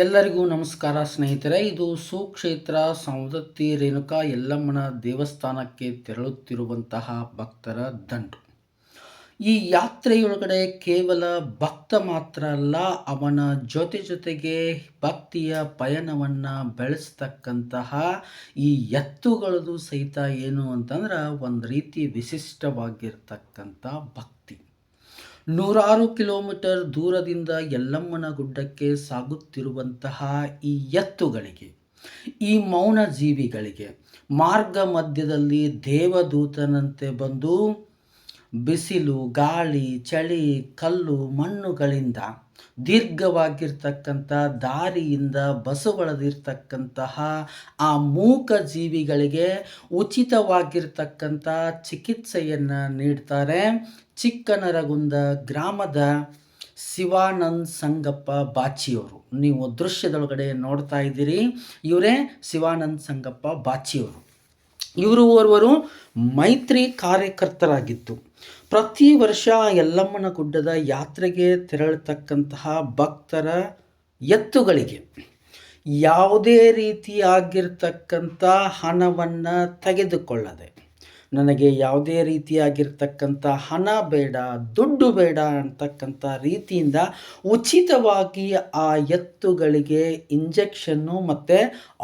ಎಲ್ಲರಿಗೂ ನಮಸ್ಕಾರ ಸ್ನೇಹಿತರೆ. ಇದು ಸುಕ್ಷೇತ್ರ ಸೌದತ್ತಿ ರೇಣುಕಾ ಯಲ್ಲಮ್ಮನ ದೇವಸ್ಥಾನಕ್ಕೆ ತೆರಳುತ್ತಿರುವಂತಹ ಭಕ್ತರ ದಂಡು. ಈ ಯಾತ್ರೆಯೊಳಗಡೆ ಕೇವಲ ಭಕ್ತ ಮಾತ್ರ ಅಲ್ಲ, ಅವನ ಜೊತೆಗೆ ಭಕ್ತಿಯ ಪಯಣವನ್ನು ಬೆಳೆಸ್ತಕ್ಕಂತಹ ಈ ಎತ್ತುಗಳದು ಸಹಿತ ಏನು ಅಂತಂದ್ರೆ ಒಂದು ರೀತಿ ವಿಶಿಷ್ಟವಾಗಿರ್ತಕ್ಕಂಥ ಭಕ್ತಿ. ನೂರಾರು ಕಿಲೋಮೀಟರ್ ದೂರದಿಂದ ಯಲ್ಲಮ್ಮನ ಗುಡ್ಡಕ್ಕೆ ಸಾಗುತ್ತಿರುವಂತಹ ಈ ಎತ್ತುಗಳಿಗೆ, ಈ ಮೌನ ಜೀವಿಗಳಿಗೆ ಮಾರ್ಗ ಮಧ್ಯದಲ್ಲಿ ದೇವದೂತನಂತೆ ಬಂದು ಬಿಸಿಲು, ಗಾಳಿ, ಚಳಿ, ಕಲ್ಲು, ಮಣ್ಣುಗಳಿಂದ ದೀರ್ಘವಾಗಿರ್ತಕ್ಕಂಥ ದಾರಿಯಿಂದ ಬಸವಳದಿರ್ತಕ್ಕಂತಹ ಆ ಮೂಕ ಜೀವಿಗಳಿಗೆ ಉಚಿತವಾಗಿರ್ತಕ್ಕಂಥ ಚಿಕಿತ್ಸೆಯನ್ನು ನೀಡ್ತಾರೆ. ಚಿಕ್ಕನರಗುಂದ ಗ್ರಾಮದ ಶಿವಾನಂದ್ ಸಂಗಪ್ಪ ಬಾಚಿಯವರು. ನೀವು ದೃಶ್ಯದೊಳಗಡೆ ನೋಡ್ತಾ ಇದ್ದೀರಿ, ಇವರೇ ಶಿವಾನಂದ್ ಸಂಗಪ್ಪ ಬಾಚಿಯವರು. ಇವರು ಓರ್ವರು ಮೈತ್ರಿ ಕಾರ್ಯಕರ್ತರಾಗಿದ್ದು, ಪ್ರತಿ ವರ್ಷ ಯಲ್ಲಮ್ಮನ ಗುಡ್ಡದ ಯಾತ್ರೆಗೆ ತೆರಳತಕ್ಕಂತಹ ಭಕ್ತರ ಎತ್ತುಗಳಿಗೆ ಯಾವುದೇ ರೀತಿಯಾಗಿರ್ತಕ್ಕಂಥ ಹಣವನ್ನು ತೆಗೆದುಕೊಳ್ಳದೆ, ನನಗೆ ಯಾವುದೇ ರೀತಿಯಾಗಿರ್ತಕ್ಕಂಥ ಹಣ ಬೇಡ, ದುಡ್ಡು ಬೇಡ ಅಂತಕ್ಕಂಥ ರೀತಿಯಿಂದ ಉಚಿತವಾಗಿ ಆ ಎತ್ತುಗಳಿಗೆ ಇಂಜೆಕ್ಷನ್ನು ಮತ್ತು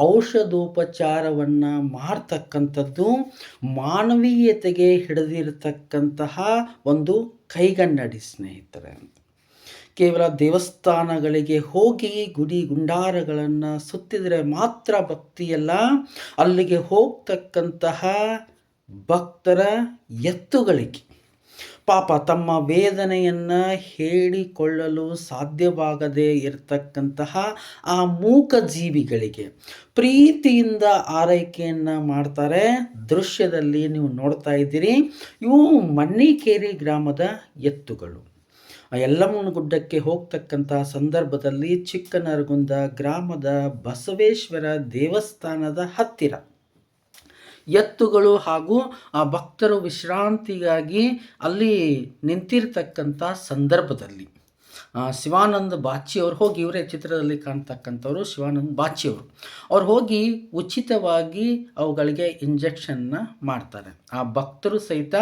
ಔಷಧೋಪಚಾರವನ್ನು ಮಾಡ್ತಕ್ಕಂಥದ್ದು ಮಾನವೀಯತೆಗೆ ಹಿಡಿದಿರತಕ್ಕಂತಹ ಒಂದು ಕೈಗನ್ನಡಿ ಸ್ನೇಹಿತರೆ. ಕೇವಲ ದೇವಸ್ಥಾನಗಳಿಗೆ ಹೋಗಿ ಗುಡಿ ಗುಂಡಾರಗಳನ್ನು ಸುತ್ತಿದರೆ ಮಾತ್ರ ಭಕ್ತಿಯಲ್ಲ, ಅಲ್ಲಿಗೆ ಹೋಗ್ತಕ್ಕಂತಹ ಭಕ್ತರ ಎತ್ತುಗಳಿಗೆ ಪಾಪ ತಮ್ಮ ವೇದನೆಯನ್ನು ಹೇಳಿಕೊಳ್ಳಲು ಸಾಧ್ಯವಾಗದೇ ಇರತಕ್ಕಂತಹ ಆ ಮೂಕ ಜೀವಿಗಳಿಗೆ ಪ್ರೀತಿಯಿಂದ ಆರೈಕೆಯನ್ನು ಮಾಡ್ತಾರೆ. ದೃಶ್ಯದಲ್ಲಿ ನೀವು ನೋಡ್ತಾ ಇದ್ದೀರಿ, ಇವು ಮನ್ನಿಕೇರಿ ಗ್ರಾಮದ ಎತ್ತುಗಳು. ಯಲ್ಲಮ್ಮನ ಗುಡ್ಡಕ್ಕೆ ಹೋಗ್ತಕ್ಕಂಥ ಸಂದರ್ಭದಲ್ಲಿ ಚಿಕ್ಕನರಗುಂದ ಗ್ರಾಮದ ಬಸವೇಶ್ವರ ದೇವಸ್ಥಾನದ ಹತ್ತಿರ ಎತ್ತುಗಳು ಹಾಗೂ ಆ ಭಕ್ತರು ವಿಶ್ರಾಂತಿಗಾಗಿ ಅಲ್ಲಿ ನಿಂತಿರ್ತಕ್ಕಂಥ ಸಂದರ್ಭದಲ್ಲಿ ಶಿವಾನಂದ ಬಾಚಿಯವರು ಹೋಗಿ, ಇವರೇ ಚಿತ್ರದಲ್ಲಿ ಕಾಣ್ತಕ್ಕಂಥವ್ರು ಶಿವಾನಂದ ಬಾಚಿಯವರು, ಅವ್ರು ಹೋಗಿ ಉಚಿತವಾಗಿ ಅವುಗಳಿಗೆ ಇಂಜೆಕ್ಷನ್ನ ಮಾಡ್ತಾರೆ. ಆ ಭಕ್ತರು ಸಹಿತ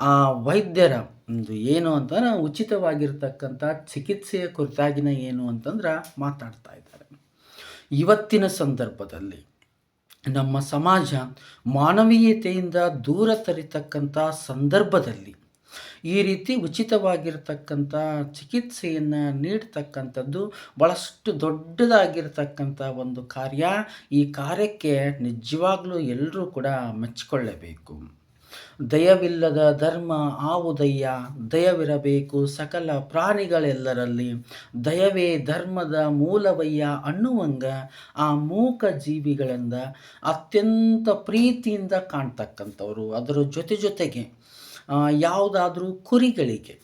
ಆ ವೈದ್ಯರ ಒಂದು ಏನು ಅಂತಂದ್ರೆ ಉಚಿತವಾಗಿರ್ತಕ್ಕಂಥ ಚಿಕಿತ್ಸೆಯ ಕುರಿತಾಗಿನ ಏನು ಅಂತಂದ್ರೆ ಮಾತಾಡ್ತಾ ಇದ್ದಾರೆ. ಇವತ್ತಿನ ಸಂದರ್ಭದಲ್ಲಿ ನಮ್ಮ ಸಮಾಜ ಮಾನವೀಯತೆಯಿಂದ ದೂರ ತರಿತಕ್ಕಂಥ ಸಂದರ್ಭದಲ್ಲಿ ಈ ರೀತಿ ಉಚಿತವಾಗಿರ್ತಕ್ಕಂಥ ಚಿಕಿತ್ಸೆಯನ್ನು ನೀಡ್ತಕ್ಕಂಥದ್ದು ಭಾಳಷ್ಟು ದೊಡ್ಡದಾಗಿರ್ತಕ್ಕಂಥ ಒಂದು ಕಾರ್ಯ. ಈ ಕಾರ್ಯಕ್ಕೆ ನಿಜವಾಗ್ಲೂ ಎಲ್ಲರೂ ಕೂಡ ಮೆಚ್ಚಿಕೊಳ್ಳಬೇಕು. ದಯವಿಲ್ಲದ ಧರ್ಮ ಆವುದಯ್ಯ, ದಯವಿರಬೇಕು ಸಕಲ ಪ್ರಾಣಿಗಳೆಲ್ಲರಲ್ಲಿ, ದಯವೇ ಧರ್ಮದ ಮೂಲವಯ್ಯ ಅನ್ನುವಂಗ ಆ ಮೂಕ ಜೀವಿಗಳಿಂದ ಅತ್ಯಂತ ಪ್ರೀತಿಯಿಂದ ಕಾಣ್ತಕ್ಕಂಥವ್ರು. ಅದರ ಜೊತೆಗೆ ಯಾವುದಾದ್ರೂ ಕುರಿಗಳಿಗೆ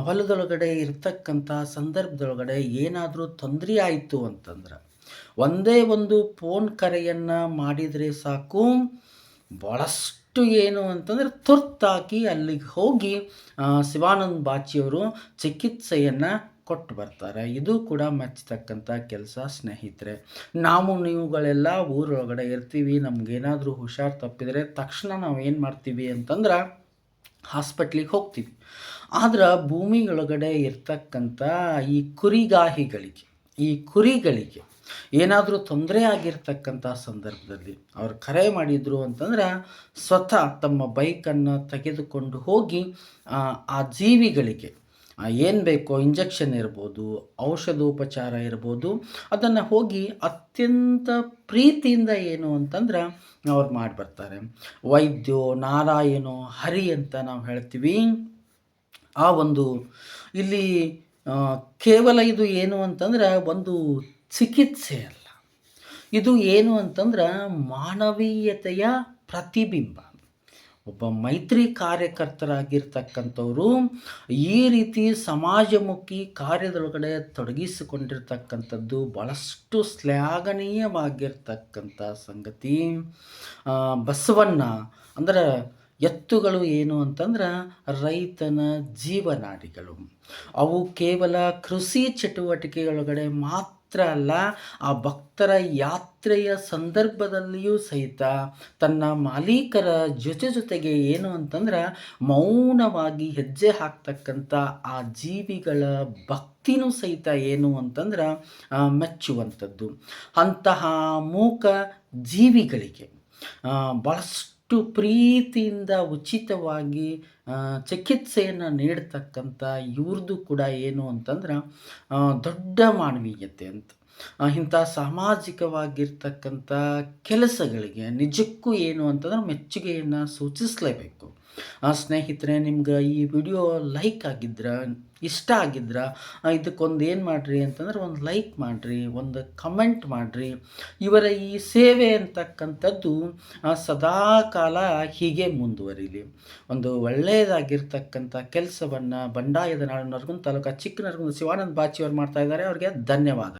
ಹೊಲದೊಳಗಡೆ ಇರ್ತಕ್ಕಂಥ ಸಂದರ್ಭದೊಳಗಡೆ ಏನಾದರೂ ತೊಂದರೆ ಆಯಿತು ಅಂತಂದ್ರೆ ಒಂದೇ ಒಂದು ಫೋನ್ ಕರೆಯನ್ನು ಮಾಡಿದರೆ ಸಾಕು, ಭಾಳಷ್ಟು ಏನು ಅಂತಂದರೆ ತುರ್ತಾಗಿ ಅಲ್ಲಿಗೆ ಹೋಗಿ ಶಿವಾನಂದ ಬಾಚಿಯವರು ಚಿಕಿತ್ಸೆಯನ್ನು ಕೊಟ್ಟು ಬರ್ತಾರೆ. ಇದು ಕೂಡ ಮೆಚ್ಚತಕ್ಕಂಥ ಕೆಲಸ ಸ್ನೇಹಿತರೆ. ನೀವುಗಳೆಲ್ಲ ಊರೊಳಗಡೆ ಇರ್ತೀವಿ, ನಮಗೇನಾದರೂ ಹುಷಾರು ತಪ್ಪಿದರೆ ತಕ್ಷಣ ನಾವು ಏನು ಮಾಡ್ತೀವಿ ಅಂತಂದ್ರೆ ಹಾಸ್ಪಿಟ್ಲಿಗೆ ಹೋಗ್ತೀವಿ. ಆದ್ರೆ ಭೂಮಿಯೊಳಗಡೆ ಇರ್ತಕ್ಕಂಥ ಈ ಕುರಿಗಳಿಗೆ ಏನಾದರೂ ತೊಂದರೆ ಆಗಿರ್ತಕ್ಕಂಥ ಸಂದರ್ಭದಲ್ಲಿ ಅವ್ರು ಕರೆ ಮಾಡಿದರು ಅಂತಂದ್ರೆ ಸ್ವತಃ ತಮ್ಮ ಬೈಕನ್ನು ತೆಗೆದುಕೊಂಡು ಹೋಗಿ ಆ ಜೀವಿಗಳಿಗೆ ಏನು ಬೇಕೋ ಇಂಜೆಕ್ಷನ್ ಇರ್ಬೋದು, ಔಷಧೋಪಚಾರ ಇರ್ಬೋದು, ಅದನ್ನು ಹೋಗಿ ಅತ್ಯಂತ ಪ್ರೀತಿಯಿಂದ ಏನು ಅಂತಂದ್ರೆ ಅವ್ರು ಮಾಡಿಬರ್ತಾರೆ. ವೈದ್ಯೋ ನಾರಾಯಣೋ ಹರಿ ಅಂತ ನಾವು ಹೇಳ್ತೀವಿ. ಆ ಒಂದು ಇಲ್ಲಿ ಕೇವಲ ಇದು ಏನು ಅಂತಂದ್ರೆ ಒಂದು ಚಿಕಿತ್ಸೆ ಅಲ್ಲ, ಇದು ಏನು ಅಂತಂದ್ರೆ ಮಾನವೀಯತೆಯ ಪ್ರತಿಬಿಂಬ. ಒಬ್ಬ ಮೈತ್ರಿ ಕಾರ್ಯಕರ್ತರಾಗಿರ್ತಕ್ಕಂಥವರು ಈ ರೀತಿ ಸಮಾಜಮುಖಿ ಕಾರ್ಯದೊಳಗಡೆ ತೊಡಗಿಸಿಕೊಂಡಿರ್ತಕ್ಕಂಥದ್ದು ಭಾಳಷ್ಟು ಶ್ಲಾಘನೀಯವಾಗಿರ್ತಕ್ಕಂಥ ಸಂಗತಿ. ಬಸವಣ್ಣ ಅಂದ್ರೆ ಎತ್ತುಗಳು ಏನು ಅಂತಂದ್ರೆ ರೈತನ ಜೀವನಾಡಿಗಳು. ಅವು ಕೇವಲ ಕೃಷಿ ಚಟುವಟಿಕೆಯೊಳಗಡೆ ಮಾತ್ರ ಮಾತ್ರ ಅಲ್ಲ, ಆ ಭಕ್ತರ ಯಾತ್ರೆಯ ಸಂದರ್ಭದಲ್ಲಿಯೂ ಸಹಿತ ತನ್ನ ಮಾಲೀಕರ ಜೊತೆಗೆ ಏನು ಅಂತಂದ್ರೆ ಮೌನವಾಗಿ ಹೆಜ್ಜೆ ಹಾಕ್ತಕ್ಕಂಥ ಆ ಜೀವಿಗಳ ಭಕ್ತಿನೂ ಸಹಿತ ಏನು ಅಂತಂದ್ರೆ ಮೆಚ್ಚುವಂಥದ್ದು. ಅಂತಹ ಮೂಕ ಜೀವಿಗಳಿಗೆ ಭಾಳಷ್ಟು ಪ್ರೀತಿಯಿಂದ ಉಚಿತವಾಗಿ ಚಿಕಿತ್ಸೆಯನ್ನು ನೀಡ್ತಕ್ಕಂಥ ಇವ್ರದ್ದು ಕೂಡ ಏನು ಅಂತಂದ್ರೆ ದೊಡ್ಡ ಮಾನವೀಯತೆ ಅಂತ. ಇಂಥ ಸಾಮಾಜಿಕವಾಗಿರ್ತಕ್ಕಂಥ ಕೆಲಸಗಳಿಗೆ ನಿಜಕ್ಕೂ ಏನು ಅಂತಂದ್ರೆ ಮೆಚ್ಚುಗೆಯನ್ನು ಸೂಚಿಸಲೇಬೇಕು. ಸ್ನೇಹಿತರೆ, ನಿಮ್ಗೆ ಈ ವಿಡಿಯೋ ಲೈಕ್ ಆಗಿದ್ರೆ, ಇಷ್ಟ ಆಗಿದ್ರೆ ಇದಕ್ಕೊಂದು ಏನು ಮಾಡಿರಿ ಅಂತಂದ್ರೆ ಒಂದು ಲೈಕ್ ಮಾಡಿರಿ, ಒಂದು ಕಮೆಂಟ್ ಮಾಡಿರಿ. ಇವರ ಈ ಸೇವೆ ಅಂತಕ್ಕಂಥದ್ದು ಸದಾಕಾಲ ಹೀಗೆ ಮುಂದುವರಿಲಿ. ಒಂದು ಒಳ್ಳೆಯದಾಗಿರ್ತಕ್ಕಂಥ ಕೆಲಸವನ್ನು ಬಂಡಾಯದ ನಾಡು ನರಗುಂದ ತಾಲೂಕು ಚಿಕ್ಕನರಗುಂದ ಶಿವಾನಂದ ಬಾಚಿಯವರು ಮಾಡ್ತಾ ಇದ್ದಾರೆ. ಅವ್ರಿಗೆ ಧನ್ಯವಾದ.